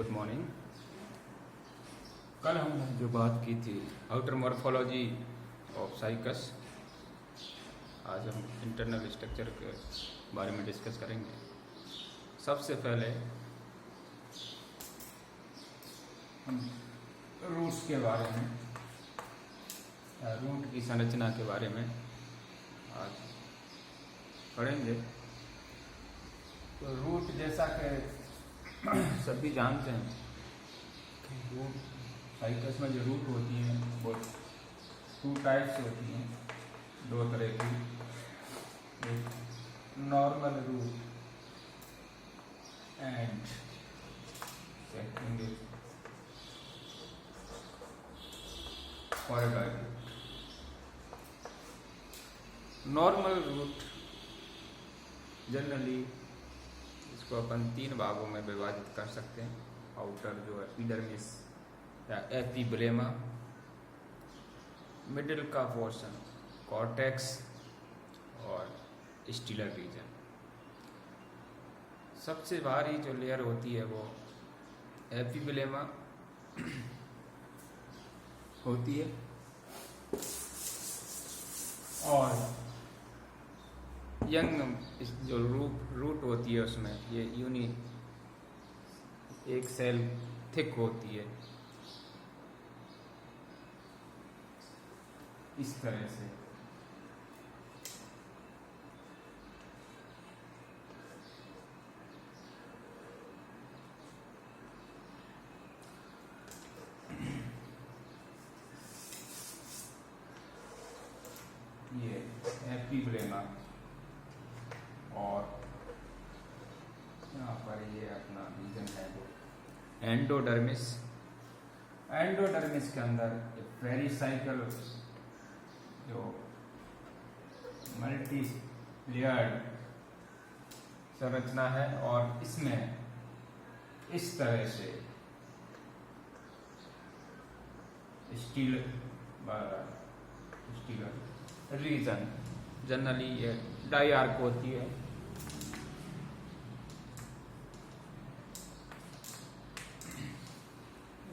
Good morning. कल हमने जो बात की थी आउटर मॉर्फोलॉजी ऑफ साइकस, आज हम इंटरनल स्ट्रक्चर के बारे में डिस्कस करेंगे। सबसे पहले हम रूट्स के बारे में, रूट की संरचना के बारे में आज पढ़ेंगे। तो रूट, जैसा कि सभी जानते हैं कि रूट साइकस में जो रूट होती हैं वो टू टाइप्स होती हैं, दो तरह की। एक normal root and second is coralloid root. Normal root generally इसको अपन तीन भागों में विभाजित कर सकते हैं। आउटर जो एपिडर्मिस या एपिब्लेमा, मिडिल का पोर्शन कॉर्टेक्स और स्टीलर रीजन। सबसे भारी जो लेयर होती है वो एपिब्लेमा होती है, और यंग जो रूट होती है उसमें ये यूनी एक सेल थिक होती है इस तरह से। ये एपिब्लेमा, और यहाँ पर ये अपना रीजन है वो एंडोडर्मिस। एंडोडर्मिस के अंदर पेरिसाइकल जो मल्टी लेयर्ड संरचना है, और इसमें इस तरह से स्टील रीजन, जनरली ये डाइआर्क होती है।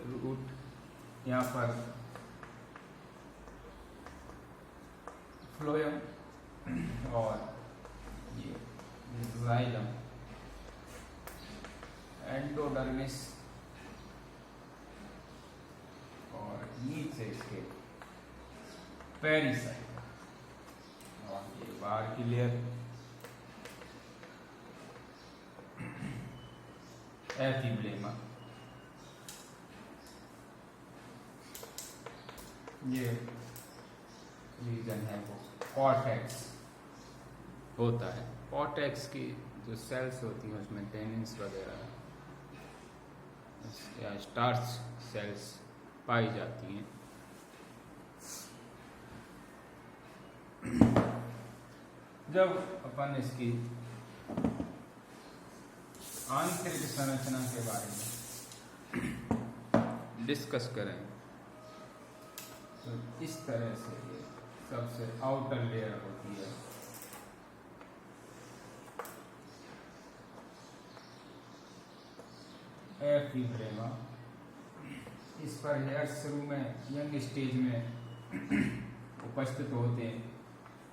रूट यहाँ पर फ्लोएम और ये जाइलम, एंडोडर्मिस, और नीचे इसके पेरिसाइकल, और ये बाहर की लेयर एपिब्लेमा। ये रीजन है वो कॉर्टेक्स होता है। कॉर्टेक्स की जो सेल्स होती हैं उसमें टेनिन्स वगैरह या स्टार्च सेल्स पाई जाती हैं। जब अपन इसकी आंतरिक संरचना के बारे में डिस्कस करें तो इस तरह से ये सबसे आउटर लेयर होती है। एपिब्लेमा, इस पर हेयर्स शुरू में यंग स्टेज में उपस्थित होते हैं,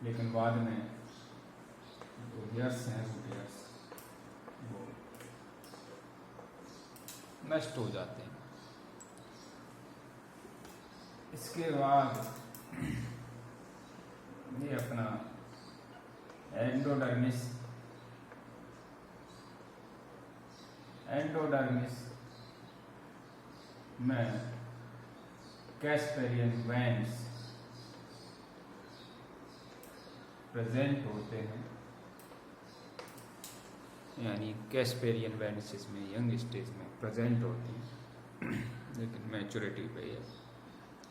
लेकिन बाद में जो हेयर्स हैं वो हेयर्स वो नष्ट हो जाते हैं। इसके बाद ये अपना एंडोडर्मिस में कैस्पेरियन वेन्स प्रेजेंट होते हैं, यानी कैस्पेरियन वेन्स इसमें यंग स्टेज में प्रेजेंट होते हैं, लेकिन मैच्योरिटी पे ये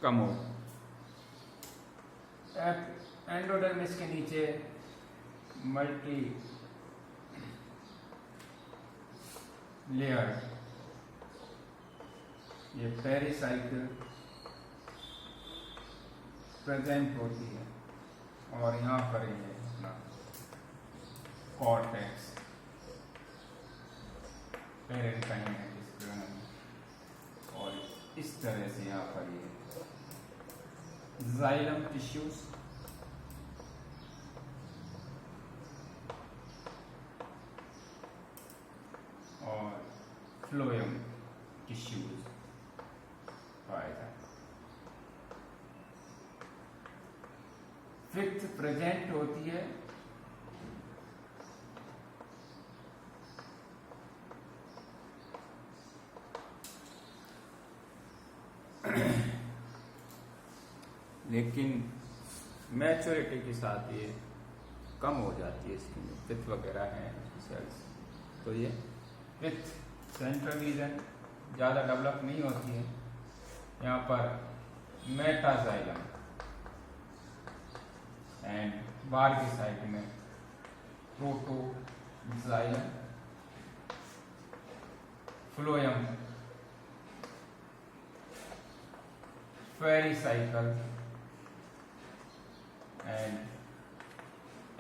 कम हो। एंडोडर्मिस के नीचे मल्टी लेयर ये पेरिसाइकल प्रेजेंट होती है, और यहाँ पर ये अपना कॉर्टेक्स पेरेंटाइन है जिसके इस तरह से यहाँ पर ये जाइलम टिश्यूज और फ्लोएम टिश्यूज पाए जाते। फिफ्थ प्रेजेंट होती है लेकिन मैच्योरिटी के साथ ये कम हो जाती है, इसकी जो पित्त वगैरह हैं सेल्स, तो ये पित्त सेंट्रल रीजन ज़्यादा डेवलप नहीं होती है। यहाँ पर मेटाजाइलम एंड बाहर की साइड में protoxylem, phloem, pericycle and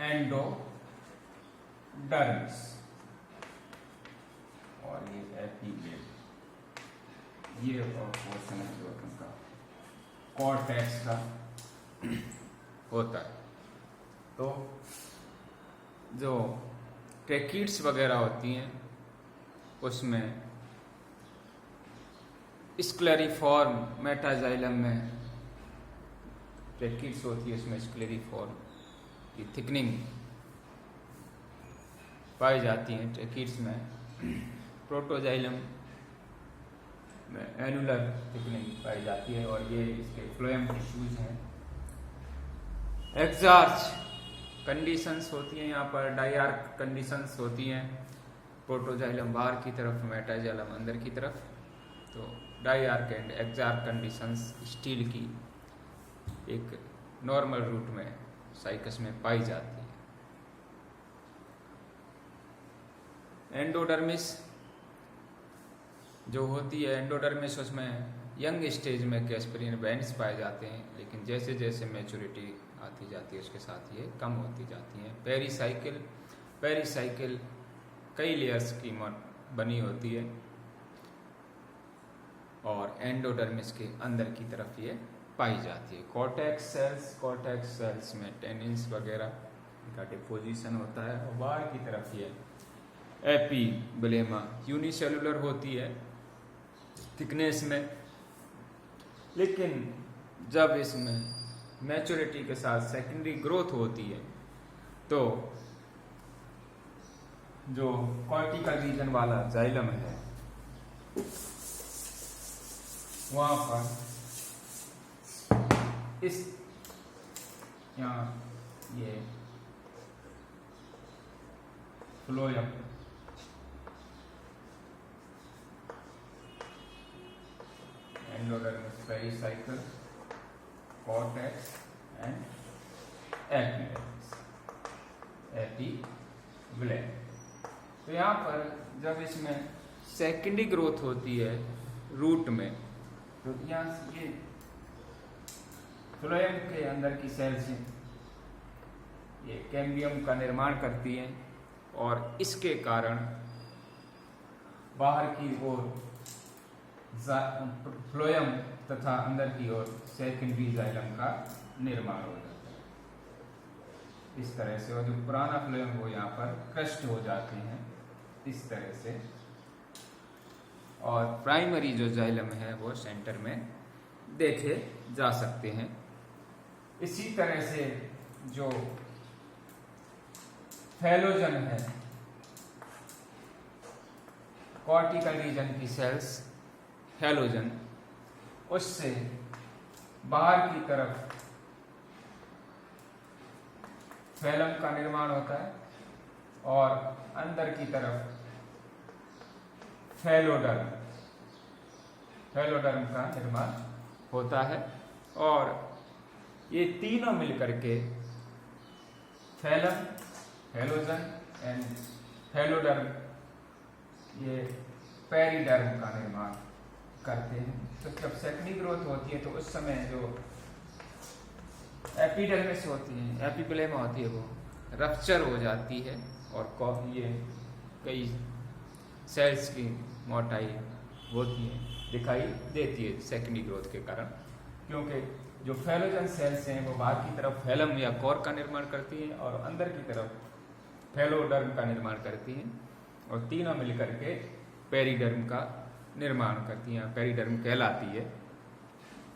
endodermis और ये एपिग्लेम, ये पोर्शन है जो उनका कॉर्टेक्स का होता है। तो जो ट्रेकीड्स वगैरह होती हैं उसमें स्क्लेरिफॉर्म, मेटाजाइलम में ट्रेकीड्स होती है, उसमें स्क्लेरिफॉर्म की थिकनिंग पाई जाती है ट्रेकीड्स में। प्रोटोजाइलम में एनुलर थिकनिंग पाई जाती है और ये इसके फ्लोएम टिश्यूज हैं। एक्सार्च कंडीशंस होती हैं, यहाँ पर डायआर्क कंडीशंस होती हैं, प्रोटोजाइलम बाहर की तरफ, मेटाजाइलम अंदर की तरफ। तो डायआर्क एंड एक्सार्क कंडीशंस स्टील की एक नॉर्मल रूट में साइकस में पाई जाती है। एंडोडर्मिस जो होती है, एंडोडर्मिस उसमें यंग स्टेज में कैस्परियन बैंड्स पाए जाते हैं, लेकिन जैसे जैसे मैच्योरिटी आती जाती है उसके साथ ये कम होती जाती हैं। पेरिसाइकिल कई लेयर्स की बनी होती है और एंडोडर्मिस के अंदर की तरफ ये पाई जाती है। कॉर्टेक्स सेल्स में टेनिन्स वगैरह का डिपोजिशन होता है और बाहर की तरफ ये एपिब्लेमा यूनिसेलुलर होती है थिकनेस में, लेकिन जब इसमें मैच्योरिटी के साथ सेकेंडरी ग्रोथ होती है तो जो कॉर्टिकल रीजन वाला जाइलम है वहां पर इस यहाँ ये phloem endodermis, pericycle, cortex and epiblema. तो यहाँ पर जब इसमें सेकेंडरी ग्रोथ होती है रूट में, तो यहाँ ये फ्लोएम के अंदर की सेल्स ये कैम्बियम का निर्माण करती हैं और इसके कारण बाहर की ओर फ्लोएम तथा अंदर की ओर सेकेंडरी जाइलम का निर्माण हो जाता है इस तरह से। और जो पुराना फ्लोएम वो यहाँ पर क्रस्ट हो जाते हैं इस तरह से, और प्राइमरी जो जाइलम है वो सेंटर में देखे जा सकते हैं। इसी तरह से जो फैलोजन है, कॉर्टिकल रीजन की सेल्स फैलोजन, उससे बाहर की तरफ फैलम का निर्माण होता है और अंदर की तरफ फैलोडर्म का निर्माण होता है। और ये तीनों मिलकर के फैलम, फैलोजन एंड फैलोडर्म ये पेरिडर्म का निर्माण करते हैं। तो जब सेकेंडरी ग्रोथ होती है तो उस समय जो एपिडर्मिस होती है, एपिब्लेमा होती है, वो रप्चर हो जाती है और ये कई सेल्स की मोटाई होती है दिखाई देती है सेकेंडरी ग्रोथ के कारण, क्योंकि जो फेलोजन सेल्स हैं वो बाहर की तरफ फेलम या कोर का निर्माण करती हैं और अंदर की तरफ फेलोडर्म का निर्माण करती हैं, और तीनों मिलकर के पेरिडर्म का निर्माण करती हैं, पेरिडर्म कहलाती है।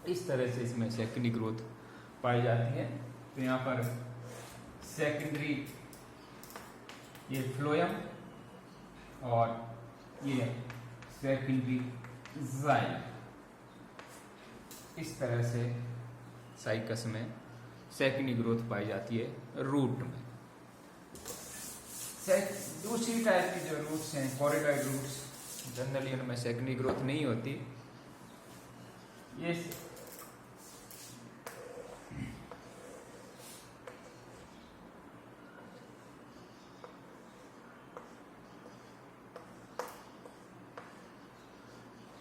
इस तरह से इसमें सेकेंडरी ग्रोथ पाई जाती है। तो यहाँ पर सेकेंडरी ये फ्लोएम और ये सेकेंडरी जाइलम, इस तरह से साइकस में सेकेंडरी ग्रोथ पाई जाती है रूट में। दूसरी टाइप की जो रूट्स हैं कॉरिडॉइड रूट्स, जनरली उनमें सेकेंडरी ग्रोथ नहीं होती। ये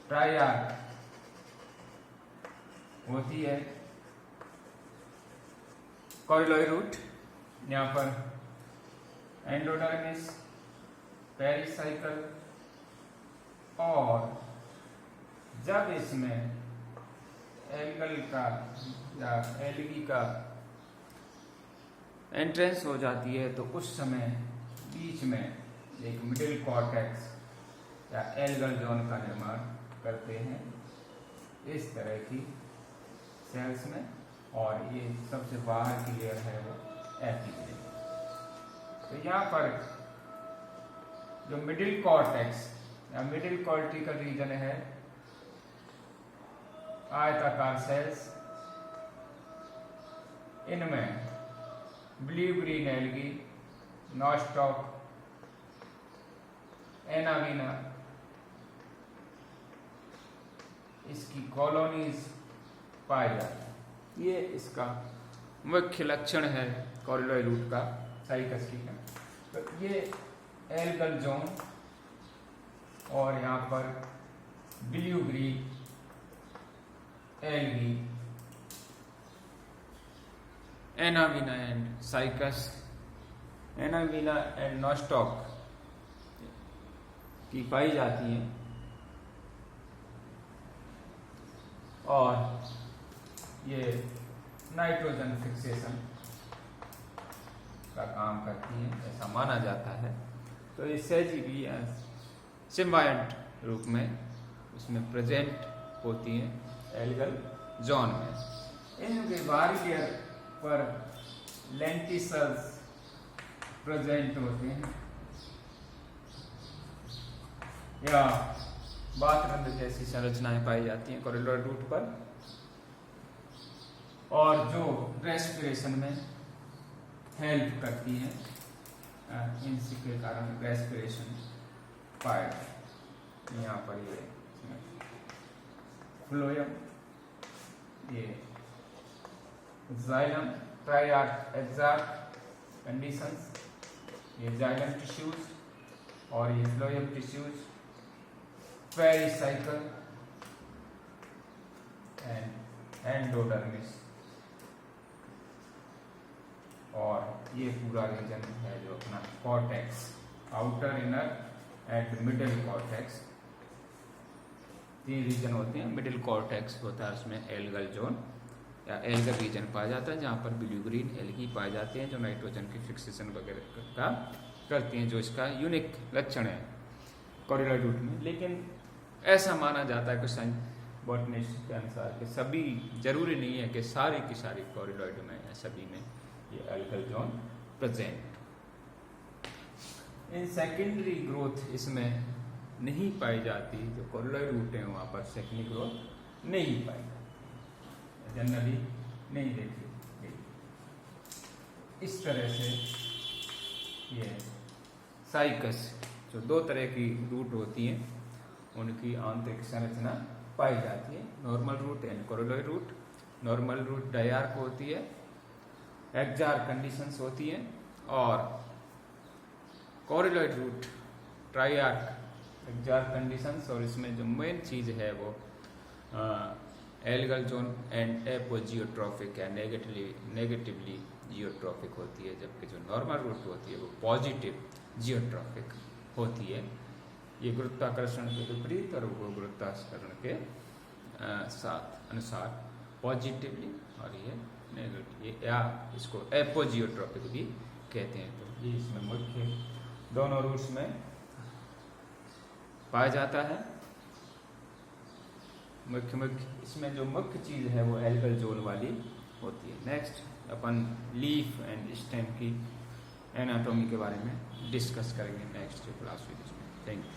ट्राइआर्क होती है कॉरिडॉइड रूट। यहाँ पर एंडोडर्मिस, पेरिसाइकल, और जब इसमें एल्गल का या एल्गी का एंट्रेंस हो जाती है तो उस समय बीच में एक मिडिल कॉर्टेक्स या एल्गल जोन का निर्माण करते हैं इस तरह की सेल्स में, और ये सबसे बाहर की लेयर है वो एपिथेलियम। तो यहाँ पर जो मिडिल कॉर्टेक्स या मिडिल कॉर्टिकल रीजन है, आयताकार सेल्स, इनमें ब्लू ग्रीन एल्गी, नॉस्टॉक, एनाविना, इसकी कॉलोनीज पाई जाती है। ये इसका मुख्य लक्षण है कॉरिडॉइड रूट का, साइकस की है। तो ये एल्गल जोन और यहाँ पर blue green algae, एनाविना and cycas, एनाविना and nostoc की पाई जाती हैं, और ये नाइट्रोजन फिक्सेशन का काम करती है ऐसा माना जाता है। तो ये सहजीवी या सिम्बायंट रूप में उसमें प्रेजेंट होती हैं एल्गल जोन में। इनके बाहरी लेयर पर लेंटिसल्स प्रेजेंट होते हैं या बातरंद जैसी संरचनाएं पाई जाती हैं कॉरिडॉइड रूट पर, और जो रेस्पिरेशन में हेल्प करती हैं, इनसी के कारण रेस्पिरेशन पाया। यहाँ पर ये फ्लोएम, ये जाइलम, ट्राइआर्क एक्सार्क कंडीशंस, ये जाइलम टिश्यूज और ये phloem tissues, pericycle and endodermis, और ये पूरा रीजन है जो अपना cortex, outer, inner and middle cortex, तीन रीजन होते हैं। मिडिल कॉर्टेक्स होता है, उसमें एल्गल जोन या एल्गल रीजन पाया जाता है, जहाँ पर ब्लू ग्रीन एल्गी पाए जाते हैं जो नाइट्रोजन की फिक्सेशन वगैरह का करती हैं, जो इसका यूनिक लक्षण है कॉरिडॉइड रूट में। लेकिन ऐसा माना जाता है कुछ बॉटनिस्ट के अनुसार कि सभी, जरूरी नहीं है कि सारी की सारी कॉरिडॉइड में या सभी में ये algal zone present. In secondary growth इसमें नहीं पाई जाती, जो कॉरिडॉइड रूट है वहाँ पर सेकेंडरी ग्रोथ नहीं पाई जाती, जनरली नहीं देखी गई। इस तरह से ये साइकस, जो दो तरह की रूट होती हैं, उनकी आंतरिक संरचना पाई जाती है, normal root and coralloid root. Normal root diarch होती है, एक्सार्क कंडीशंस होती हैं, और कॉरिडॉइड रूट ट्राइआर्क एक्सार्क कंडीशंस, और इसमें जो मेन चीज है वो एल्गल जोन एंड एपोजियोट्रॉफिक या नेगेटिवली जियोट्रॉफिक होती है, जबकि जो नॉर्मल रूट होती है वो पॉजिटिव जियोट्रॉफिक होती है। ये गुरुत्वाकर्षण के विपरीत और वो गुरुत्वाकर्षण के साथ अनुसार पॉजिटिवली, और ये नेगेटिव, या इसको एपोजियोट्रॉपिक भी कहते हैं। तो ये इसमें मुख्य दोनों रूट्स में पाया जाता है। मुख्य इसमें जो मुख्य चीज़ है वो एल्गल जोन वाली होती है। Next upon leaf and stem की एनाटॉमी के बारे में डिस्कस करेंगे नेक्स्ट क्लास में। Thank you.